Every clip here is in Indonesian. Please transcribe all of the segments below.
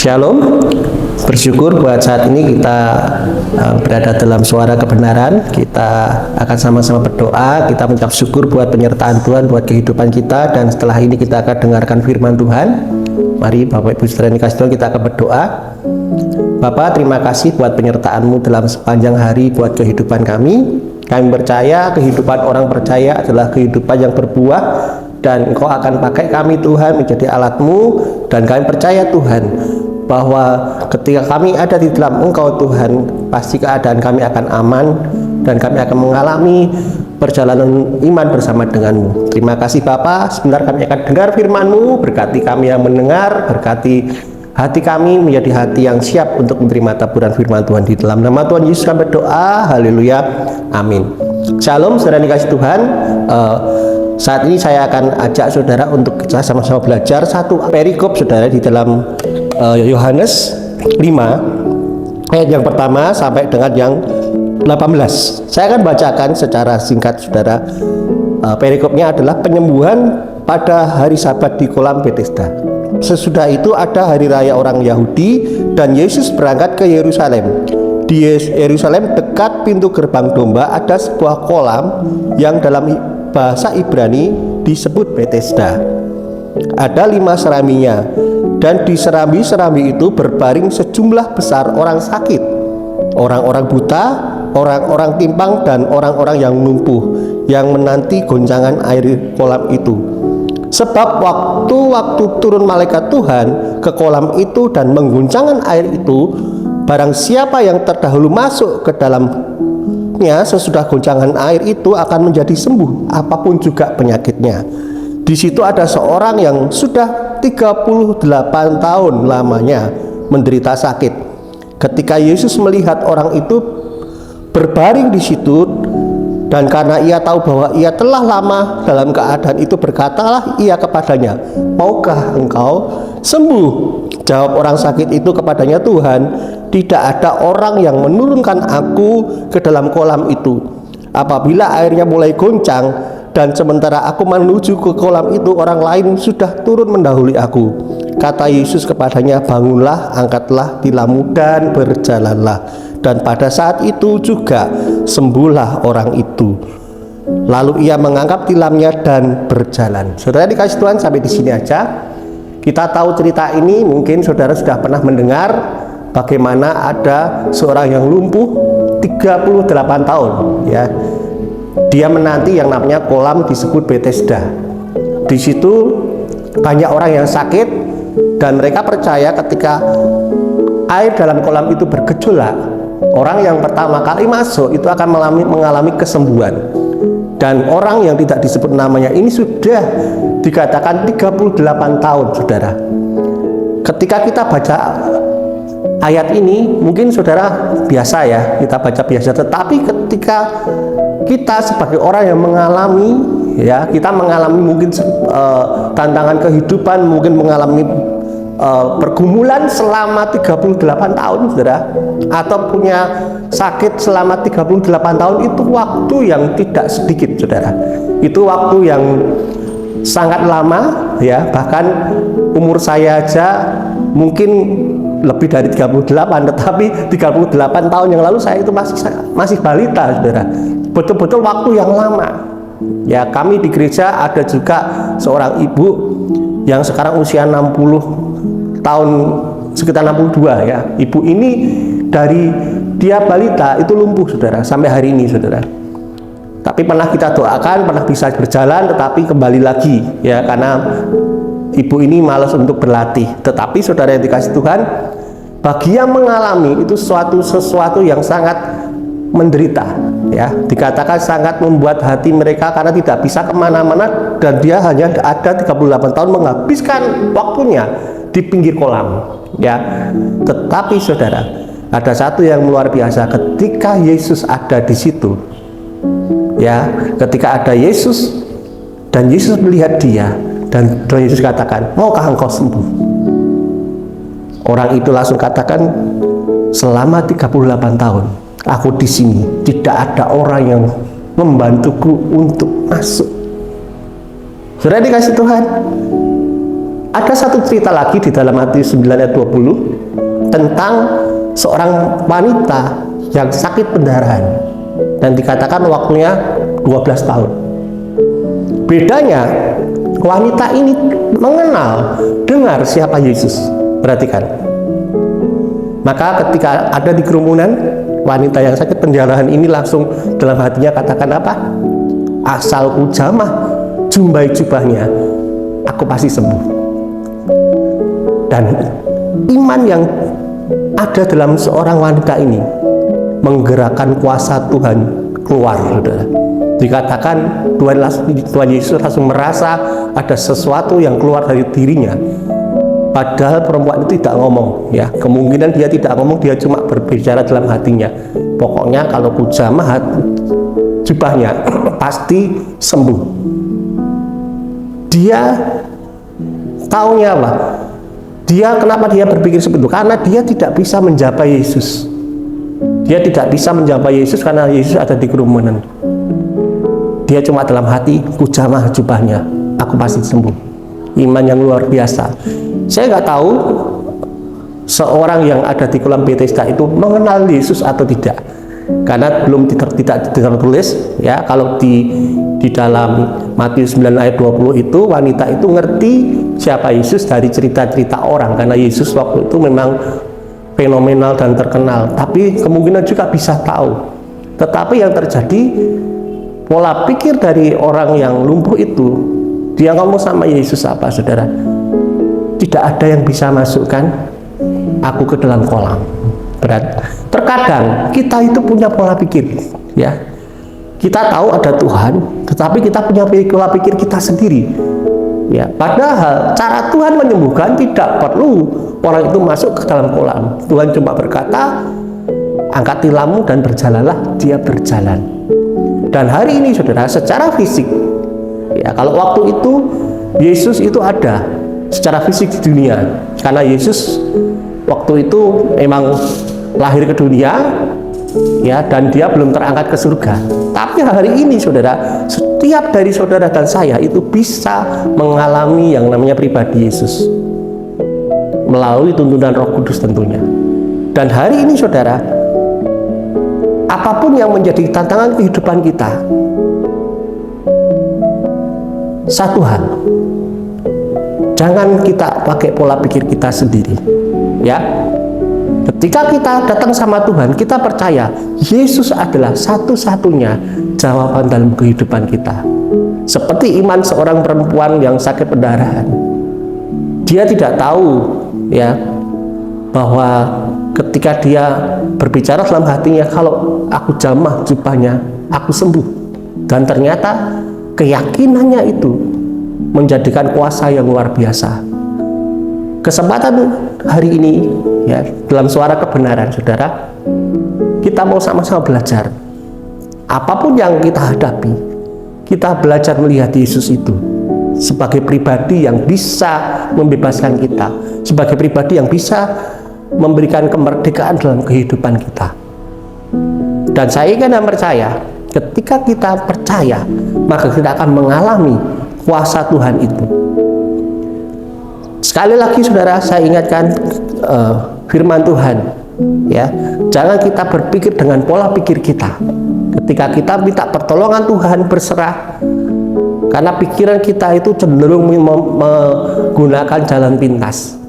Shalom, bersyukur buat saat ini kita berada dalam suara kebenaran. Kita akan sama-sama berdoa, kita mengucap syukur buat penyertaan Tuhan, buat kehidupan kita. Dan setelah ini kita akan dengarkan firman Tuhan. Mari Bapak Ibu Saudara yang dikasihi Tuhan, kita akan berdoa. Bapak, terima kasih buat penyertaan-Mu dalam sepanjang hari buat kehidupan kami. Kami percaya kehidupan orang percaya adalah kehidupan yang berbuah, dan Engkau akan pakai kami Tuhan menjadi alat-Mu. Dan kami percaya Tuhan bahwa ketika kami ada di dalam Engkau Tuhan, pasti keadaan kami akan aman dan kami akan mengalami perjalanan iman bersama dengan-Mu. Terima kasih Bapa. Sebentar kami akan dengar firman-Mu. Berkati kami yang mendengar, berkati hati kami menjadi hati yang siap untuk menerima taburan firman Tuhan. Di dalam nama Tuhan Yesus kami berdoa. Haleluya, amin. Shalom saudara dikasih Tuhan. Saat ini saya akan ajak saudara untuk kita sama-sama belajar satu perikop saudara di dalam Yohanes 5 ayat yang pertama sampai dengan yang 18. Saya akan bacakan secara singkat saudara. Perikopnya adalah penyembuhan pada hari Sabat di kolam Bethesda. Sesudah itu ada hari raya orang Yahudi dan Yesus berangkat ke Yerusalem. Di Yerusalem dekat pintu gerbang domba ada sebuah kolam yang dalam bahasa Ibrani disebut Bethesda. Ada 5 seraminya, dan di serambi-serambi itu berbaring sejumlah besar orang sakit, orang-orang buta, orang-orang timpang, dan orang-orang yang lumpuh, yang menanti goncangan air kolam itu. Sebab waktu turun malaikat Tuhan ke kolam itu dan mengguncangkan air itu, barang siapa yang terdahulu masuk ke dalamnya sesudah goncangan air itu akan menjadi sembuh, apapun juga penyakitnya. Di situ ada seorang yang sudah 38 tahun lamanya menderita sakit. Ketika Yesus melihat orang itu berbaring di situ, dan karena ia tahu bahwa ia telah lama dalam keadaan itu, berkatalah ia kepadanya, "Maukah engkau sembuh?" Jawab orang sakit itu kepadanya, "Tuhan, tidak ada orang yang menurunkan aku ke dalam kolam itu. Apabila airnya mulai goncang dan sementara aku menuju ke kolam itu, orang lain sudah turun mendahului aku." Kata Yesus kepadanya, "Bangunlah, angkatlah tilammu dan berjalanlah." Dan pada saat itu juga sembuhlah orang itu. Lalu ia mengangkat tilamnya dan berjalan. Saudara dikasih Tuhan, sampai di sini aja. Kita tahu cerita ini, mungkin saudara sudah pernah mendengar bagaimana ada seorang yang lumpuh 38 tahun, ya. Dia menanti yang namanya kolam disebut Bethesda. Di situ banyak orang yang sakit, dan mereka percaya ketika air dalam kolam itu bergejolak, orang yang pertama kali masuk itu akan mengalami kesembuhan. Dan orang yang tidak disebut namanya ini sudah dikatakan 38 tahun, saudara. Ketika kita baca ayat ini, mungkin saudara biasa ya, kita baca biasa. Tetapi ketika kita sebagai orang yang mengalami, ya, kita mengalami mungkin tantangan kehidupan, mungkin mengalami pergumulan selama 38 tahun, saudara, atau punya sakit selama 38 tahun, itu waktu yang tidak sedikit, saudara. Itu waktu yang sangat lama, ya. Bahkan umur saya aja mungkin lebih dari 38, tetapi 38 tahun yang lalu saya itu masih balita, saudara. Betul-betul waktu yang lama. Ya, kami di gereja ada juga seorang ibu yang sekarang usia 60 tahun, sekitar 62, ya. Ibu ini dari dia balita itu lumpuh, saudara, sampai hari ini, saudara. Tapi pernah kita doakan, pernah bisa berjalan, tetapi kembali lagi, ya, karena ibu ini malas untuk berlatih. Tetapi saudara yang dikasih Tuhan, bagi yang mengalami itu sesuatu yang sangat menderita, ya. Dikatakan sangat membuat hati mereka karena tidak bisa kemana-mana, dan dia hanya ada 38 tahun menghabiskan waktunya di pinggir kolam, ya. Tetapi saudara, ada satu yang luar biasa ketika Yesus ada di situ, ya. Ketika ada Yesus dan Yesus melihat dia, dan Yesus katakan, "Maukah engkau sembuh?" Orang itu langsung katakan, "Selama 38 tahun aku di sini, tidak ada orang yang membantuku untuk masuk." Sudah dikasih Tuhan. Ada satu cerita lagi di dalam Matius 9 ayat 20 tentang seorang wanita yang sakit pendarahan dan dikatakan waktunya 12 tahun. Bedanya, wanita ini mengenal, dengar siapa Yesus. Perhatikan. Maka ketika ada di kerumunan, wanita yang sakit pendarahan ini langsung dalam hatinya katakan apa? Asal ku jamah jumbai jubahnya, aku pasti sembuh. Dan iman yang ada dalam seorang wanita ini menggerakkan kuasa Tuhan keluar, saudara. Dikatakan Tuhan Yesus langsung merasa ada sesuatu yang keluar dari dirinya. Padahal perempuan itu tidak ngomong, ya. Kemungkinan dia tidak ngomong, dia cuma berbicara dalam hatinya. Pokoknya kalau ku jamah jubahnya pasti sembuh. Dia taunya apa? Kenapa dia berpikir seperti itu? Karena dia tidak bisa mencapai Yesus. Dia tidak bisa mencapai Yesus karena Yesus ada di kerumunan. Dia cuma dalam hati, ku jamah jubahnya, aku pasti sembuh. Iman yang luar biasa. Saya nggak tahu seorang yang ada di kolam Bethesda itu mengenal Yesus atau tidak, karena belum tidak tertulis, ya. Kalau di dalam Matius 9 ayat 20 itu wanita itu ngerti siapa Yesus dari cerita-cerita orang, karena Yesus waktu itu memang fenomenal dan terkenal, tapi kemungkinan juga bisa tahu. Tetapi yang terjadi, pola pikir dari orang yang lumpuh itu, dia ngomong sama Yesus apa, saudara? Tidak ada yang bisa masukkan aku ke dalam kolam. Terkadang kita itu punya pola pikir, ya. Kita tahu ada Tuhan, tetapi kita punya pola pikir kita sendiri, ya. Padahal cara Tuhan menyembuhkan tidak perlu orang itu masuk ke dalam kolam. Tuhan cuma berkata, angkat tilammu dan berjalanlah, dia berjalan. Dan hari ini, saudara, secara fisik, ya, kalau waktu itu Yesus itu ada secara fisik di dunia, karena Yesus waktu itu memang lahir ke dunia, ya, dan dia belum terangkat ke surga. Tapi hari ini, saudara, setiap dari saudara dan saya itu bisa mengalami yang namanya pribadi Yesus melalui tuntunan Roh Kudus tentunya. Dan hari ini, saudara, apapun yang menjadi tantangan kehidupan kita, satu hal, jangan kita pakai pola pikir kita sendiri, ya. Ketika kita datang sama Tuhan, kita percaya Yesus adalah satu-satunya jawaban dalam kehidupan kita. Seperti iman seorang perempuan yang sakit pendarahan, dia tidak tahu, ya, bahwa ketika dia berbicara dalam hatinya, kalau aku jamah jubahnya, aku sembuh. Dan ternyata keyakinannya itu menjadikan kuasa yang luar biasa. Kesempatan hari ini, ya, dalam suara kebenaran, saudara, kita mau sama-sama belajar. Apapun yang kita hadapi, kita belajar melihat Yesus itu sebagai pribadi yang bisa membebaskan kita, sebagai pribadi yang bisa memberikan kemerdekaan dalam kehidupan kita. Dan saya ingin percaya, ketika kita percaya, maka kita akan mengalami kuasa Tuhan itu. Sekali lagi, saudara, saya ingatkan firman Tuhan, ya, jangan kita berpikir dengan pola pikir kita. Ketika kita minta pertolongan Tuhan, berserah, karena pikiran kita itu cenderung menggunakan jalan pintas.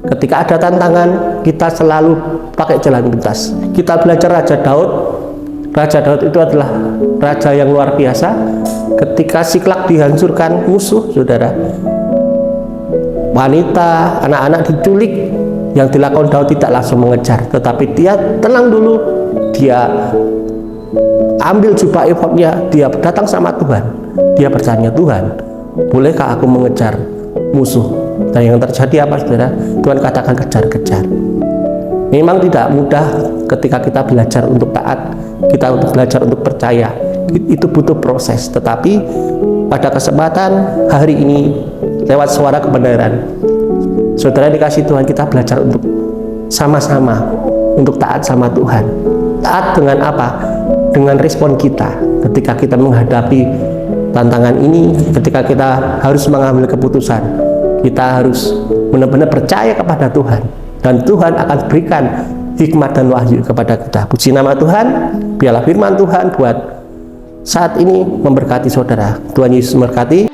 Ketika ada tantangan, kita selalu pakai jalan pintas. Kita belajar Raja Daud. Raja Daud itu adalah raja yang luar biasa. Ketika Siklak dihancurkan musuh, saudara, wanita, anak-anak diculik, yang dilakukan Daud tidak langsung mengejar, tetapi dia tenang dulu, dia ambil jubah efodnya, dia datang sama Tuhan, dia bertanya, Tuhan, bolehkah aku mengejar musuh? Dan yang terjadi apa, saudara? Tuhan katakan kejar-kejar. Memang tidak mudah ketika kita belajar untuk taat, kita untuk belajar untuk percaya, itu butuh proses. Tetapi pada kesempatan hari ini, lewat suara kebenaran, saudara dikasih Tuhan, kita belajar untuk sama-sama untuk taat sama Tuhan. Taat dengan apa? Dengan respon kita ketika kita menghadapi tantangan ini, ketika kita harus mengambil keputusan, Kita harus benar-benar percaya kepada Tuhan, dan Tuhan akan berikan hikmat dan wahyu kepada kita. Puji nama Tuhan. Biarlah firman Tuhan buat saat ini memberkati saudara. Tuhan Yesus memberkati.